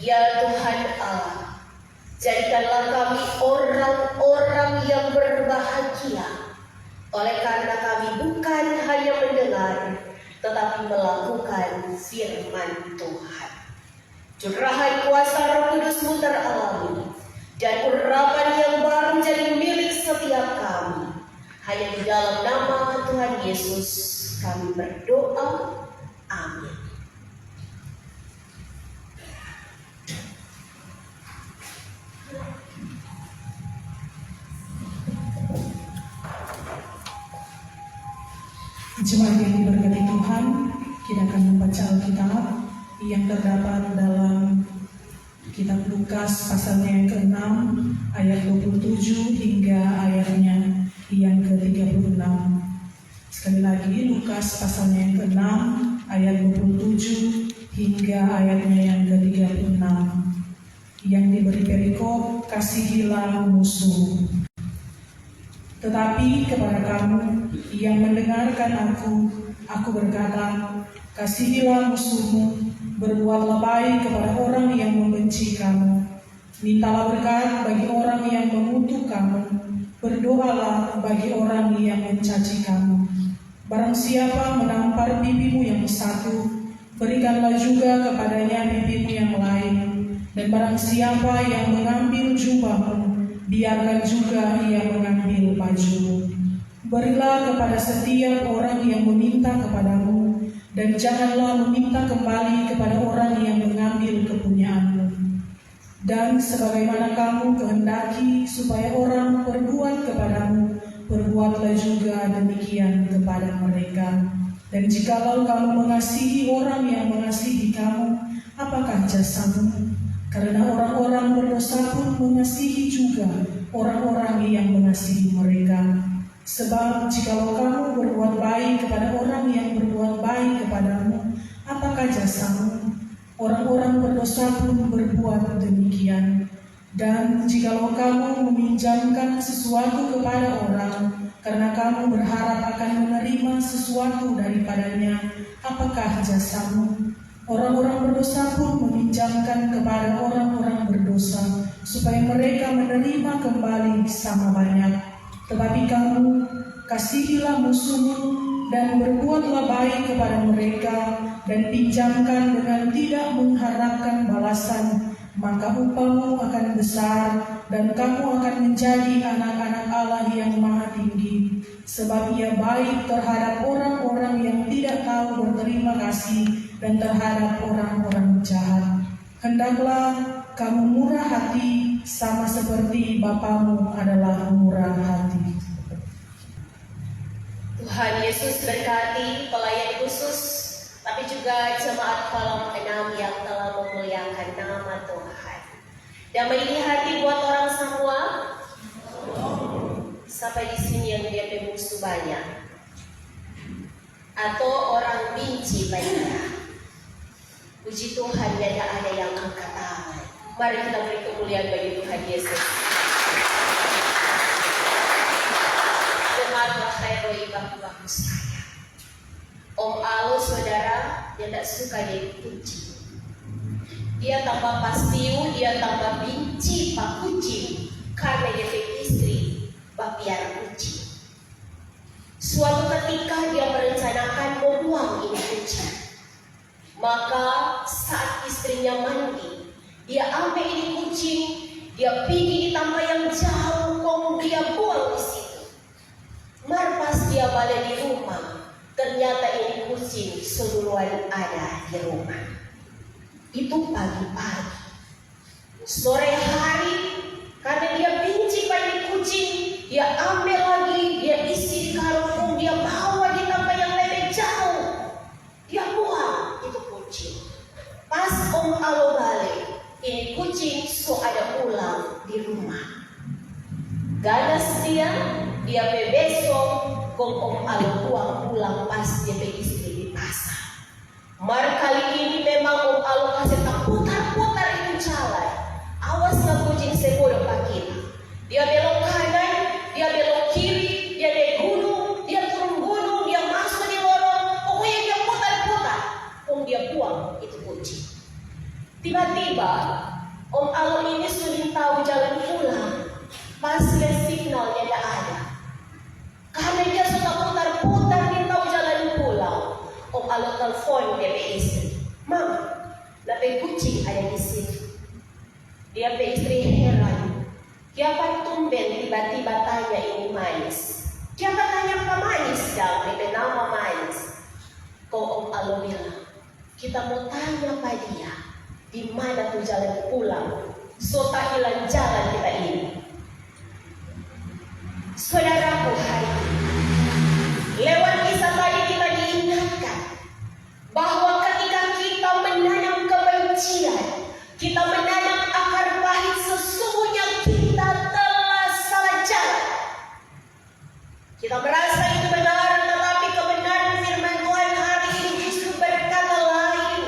Ya Tuhan Allah, jadikanlah kami orang-orang yang berbahagia, oleh karena kami bukan hanya mendengar, tetapi melakukan firman Tuhan. Curahan kuasa Roh Kudus-Mu teralami, dan urapan yang baru jadi milik setiap kami. Hanya di dalam nama Tuhan Yesus kami berdoa. Amin. Jemaat yang diberkati Tuhan, kita akan membaca Alkitab yang terdapat dalam kitab Lukas pasalnya yang ke-6 ayat 27 hingga ayatnya yang ke-36. Sekali lagi, Lukas pasalnya yang ke-6 ayat 27 hingga ayatnya yang ke-36. Yang diberi perikop, kasihilah musuh. Tetapi kepada kamu yang mendengarkan aku berkata, kasihilah musuhmu, berbuatlah baik kepada orang yang membenci kamu, mintalah berkat bagi orang yang mengutuk kamu, berdoalah bagi orang yang mencaci kamu. Barang siapa menampar pipimu yang satu, berikanlah juga kepadanya pipimu yang lain. Dan barang siapa yang mengambil jubahmu, biarkan juga ia mengambil baju. Berilah kepada setiap orang yang meminta kepadamu, dan janganlah meminta kembali kepada orang yang mengambil kepunyaanmu. Dan sebagaimana kamu kehendaki supaya orang berbuat kepadamu, berbuatlah juga demikian kepada mereka. Dan jikalau kamu mengasihi orang yang mengasihi kamu, apakah jasamu? Karena orang-orang berdosa pun mengasihi juga orang-orang yang mengasihi mereka. Sebab jikalau kamu berbuat baik kepada orang yang berbuat baik kepadamu, apakah jasamu? Orang-orang berdosa pun berbuat demikian. Dan jikalau kamu meminjamkan sesuatu kepada orang, karena kamu berharap akan menerima sesuatu daripadanya, apakah jasamu? Orang-orang berdosa pun meminjamkan kepada orang-orang berdosa, supaya mereka menerima kembali sama banyak. Tetapi kamu, kasihilah musuhmu, dan berbuatlah baik kepada mereka, dan pinjamkan dengan tidak mengharapkan balasan, maka upahmu akan besar, dan kamu akan menjadi anak-anak Allah yang Maha Tinggi. Sebab Ia baik terhadap orang-orang yang tidak tahu berterima kasih, dan terhadap orang-orang jahat. Hendaklah kamu murah hati, sama seperti Bapamu adalah murah hati. Tuhan Yesus berkati pelayan khusus, tapi juga jemaat Kolam 6 yang telah memuliakan nama Tuhan. Damai di hati buat orang semua. Sampai di sini yang dia musuh banyak, atau orang benci banyak. Puji Tuhan, tidak ada yang angkat tangan. Mari kita beri kemuliaan bagi Tuhan Yesus. Dengarlah hai ibu-ibu saya. Om Alo saudara, dia tidak suka dia dipuji. Dia tambah pastiu, dia tambah benci Pak Kucing, karena dia istri Bapiara Kucing. Suatu ketika dia merencanakan membuang ini kucing. Maka saat istrinya mandi, dia ambil ini kucing, dia pergi di tempat yang jauh, kemudian dia buang di situ. Pas dia balik di rumah, ternyata ini kucing seduluan ada di rumah. Itu pagi-pagi. Sore hari, karena dia benci pada kucing, dia ambil lagi, dia isi di karung, dia bawa di tempat yang lebih jauh. Dia buang itu kucing. Pas Om Alo balik, ini kucing so ada ulang di rumah. Ganas dia besok Om Alo buang pulang pas dia istri di pasar. Kali ini memang Om Alo kasih tak putar-putar itu jalan. Awas nggak kucing sebodoh Pak kita. Dia belok kanan, dia belok kiri, dia naik gunung, dia turun gunung, dia masuk di lorong, pokoknya dia putar-putar. Dia buang itu kucing. Tiba-tiba Om Alo ini sudah tahu jalan pulang. Pas lihat signalnya tidak ada. Karena dia sudah putar-putar dia tahu jalan pulang. Om Alo telepon dia ke istri. Mam, lebih kucing ada di sini. Dia ke istri heran. Siapa tumben tiba-tiba tanya ini manis? Siapa tanya apa manis? Jangan dia nama manis. Kau Om Alo bilang, kita mau tanya pada dia, di mana tuh jalan pulang? So tak hilang jalan kita ini. Saudaraku hari ini, lewat kisah tadi kita diingatkan bahwa ketika kita menanam kebencian, kita menanam akar pahit, sesungguhnya kita telah salah jalan. Kita merasa itu benar, tetapi kebenaran firman Tuhan hari ini justru berkata lain.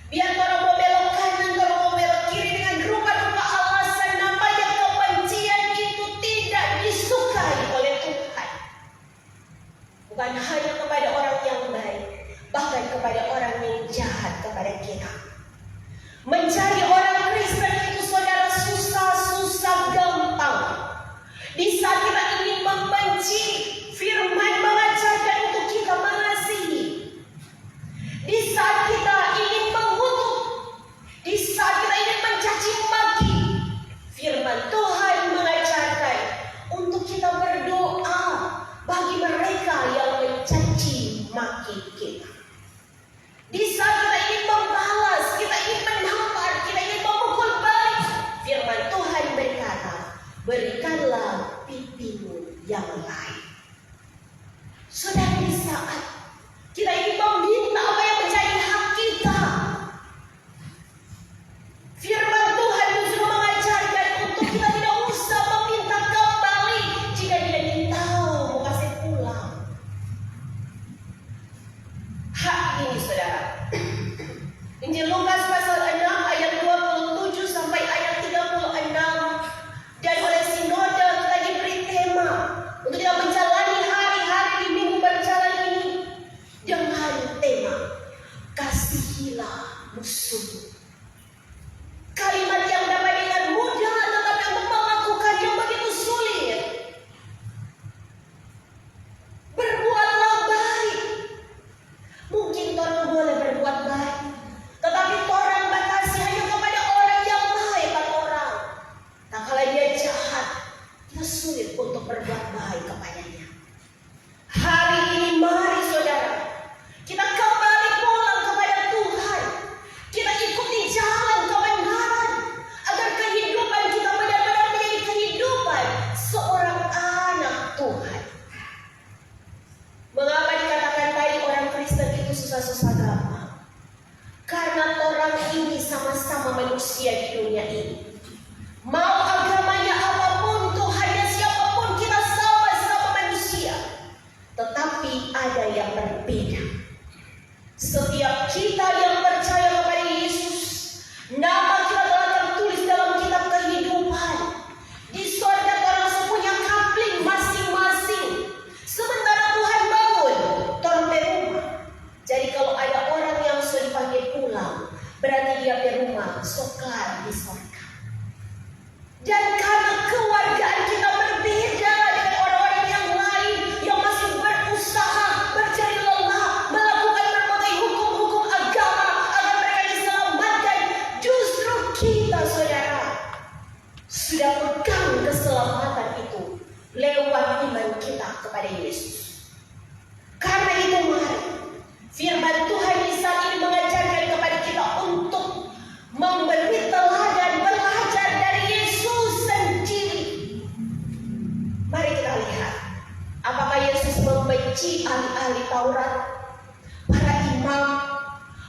Biar orang mau belok kanan, orang mau belok kiri dengan rupa-rupa alasan, namanya kebencian itu tidak disukai oleh Tuhan. Bukan hanya kepada orang yang baik, bahkan kepada orang yang jahat kepada kita. Mencari orang Kristen itu saudara susah gampang. Di saat kita ingin membenci, firman mengajarkan untuk kita mengasihi. Di saat kita ingin mengutuk, di saat kita ingin mencaci maki, firman Tuhan mengajarkan untuk kita berdoa bagi mereka yang mencaci maki kita. Di saat kita ingin membalas, kita ingin menampar, kita ingin memukul balik, firman Tuhan berkata, berikanlah pipimu yang lain. Saudara, di saat kita ingin meminta apa yang menjadi hak kita, firman Tuhan justru mengajarkan untuk kita tidak usah meminta kembali jika dia ingin tahu mau kasih pulang. Hak ini saudara. Injil Lukas pasal 6 ayat 27 sampai ayat 36. Dan oleh sinode kita diberi tema untuk kita menjalani hari-hari di minggu berjalan ini dengan tema kasihilah musuh. Kalimat yang dapat dengan mudah, tetapi untuk melakukan yang begitu sulit. Berbuatlah baik. Mungkin orang boleh berbuat baik, tetapi orang batasi hanya kepada orang yang baik atau orang. Tak kala dia jahat, kita sulit untuk berbuat baik kepadanya. Hari ini mari saudara, kita kembali pulang kepada Tuhan. Kita ikuti jalan kebenaran agar kehidupan kita benar-benar menjadi kehidupan seorang anak Tuhan. Mengapa dikatakan tadi orang Kristen itu susah-susah gampang? Karena orang ini sama-sama manusia di dunia ini. Mau agamanya apapun, Tuhannya siapapun, kita sama-sama manusia. Tetapi ada yang berbeda. Setiap kita yang percaya kepada Yesus, nama kita telah tertulis dalam kitab kehidupan. Di sorga orang punya kapling masing-masing. Sementara Tuhan bangun, orang berumah. Jadi kalau ada orang yang sudah dipanggil pulang, berarti dia berumah sokar di sorga. Dan karena keluargaan kita berbeda dengan orang-orang yang lain yang masih berusaha, bercari lelah, melakukan berbagai hukum-hukum agama agar mereka diselamatkan, justru kita saudara sudah pegang keselamatan itu lewat iman kita kepada Yesus. Karena itu mari firman Tuhan di saat ini mengajarkan kepada kita untuk memberi teladan, belajar dari Yesus sendiri. Mari kita lihat, apakah Yesus membenci ahli-ahli Taurat, para imam,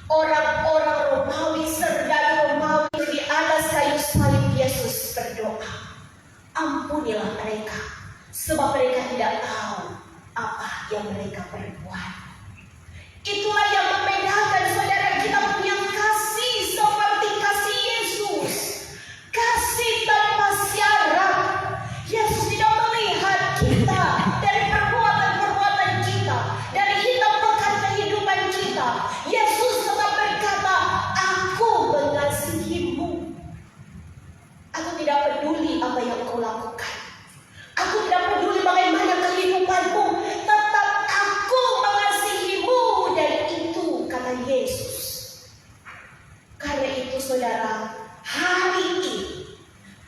orang-orang Romawi, serdadu Romawi. Di atas kayu salib Yesus berdoa, ampunilah mereka, sebab mereka tidak tahu apa yang mereka perbuat. Itulah yang membedakan saudara, kita punya kasih seperti kasih Yesus. Kasih tanpa syarat. Yesus tidak melihat kita dari perbuatan-perbuatan kita, dari hitam pekat mencintai Yesus. Karena itu saudara, hari ini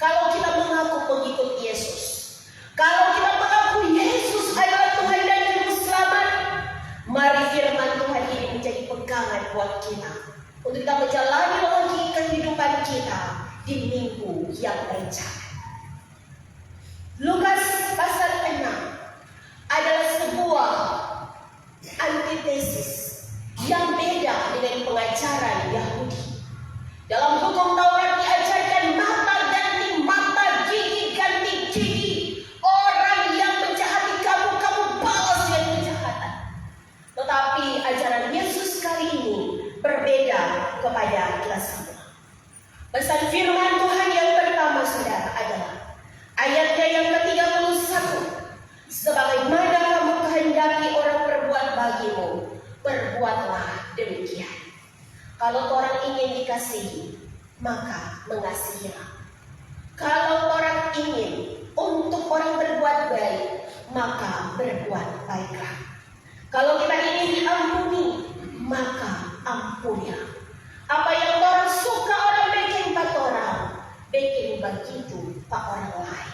kalau kita mengaku pengikut Yesus, kalau kita mengaku Yesus adalah Tuhan dan Juru Selamat, mari firman Tuhan ini menjadi pegangan buat kita untuk kita menjalani lagi kehidupan kita di minggu yang berjalan. Lukas pasal 6 adalah sebuah antitesis yang beda dengan pengajaran Yahudi. Dalam hukum Taurat diajarkan mata ganti mata, gigi ganti gigi. Orang yang menjahati kamu, kamu balas dengan kejahatan. Tetapi ajaran Yesus kali ini berbeda kepada kita semua. Pesan firman Tuhan yang pertama saudara adalah ayatnya yang ke-31. Sebagaimana kamu kehendaki orang berbuat bagimu, berbuatlah demikian. Kalau orang ingin dikasihi, maka mengasihilah. Kalau orang ingin untuk orang berbuat baik, maka berbuat baiklah. Kalau kita ingin diampuni, maka ampunilah. Apa yang orang suka orang bikin pada orang, bikin begitu pada orang lain.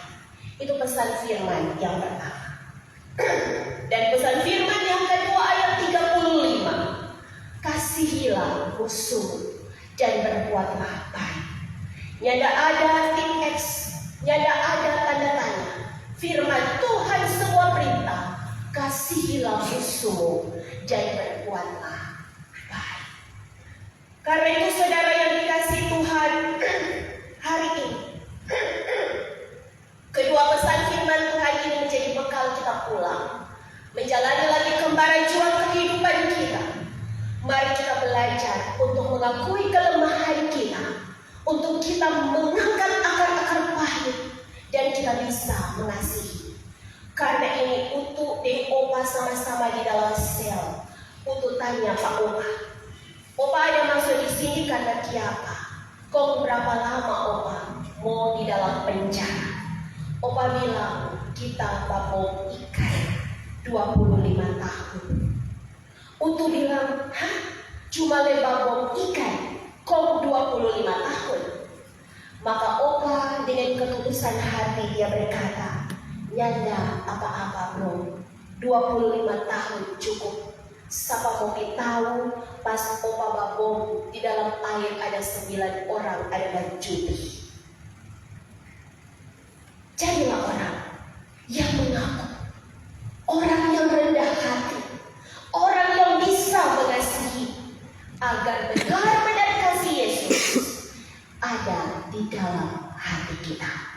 Itu pesan firman yang pertama. Dan pesan firman yang kedua ayat 35. Kasihilah musuh dan berbuatlah baik. Nyada ada tip X, nyada ada tanda tanya. Firman Tuhan semua perintah. Kasihilah musuh dan berbuatlah baik. Karena itu saudara yang dikasihi Tuhan, hari ini kedua pesan firman Tuhan ini menjadi bekal kita pulang, menjalani lagi kembali juang kehidupan kita. Mari kita belajar untuk mengakui kelemahan kita, untuk kita mengangkat akar-akar pahit, dan kita bisa mengasihi. Karena ini untuk dan Opa sama-sama di dalam sel. Untuk tanya Pak Opa, Opa ada masuk di sini karena siapa? Kok berapa lama Opa mau di dalam penjara? Opa bilang kita babong ikan 25 tahun. Untuk bilang, hah? Cuma lebabong ikan, kok 25 tahun? Maka Opa dengan ketulusan hati dia berkata, nyanda apa-apa bro, 25 tahun cukup. Siapa mau tahu pas Opa babong di dalam air ada 9 orang adalah judi. Jadilah orang yang mengaku, orang yang rendah hati, orang yang bisa mengasihi, agar benar-benar kasih Yesus ada di dalam hati kita.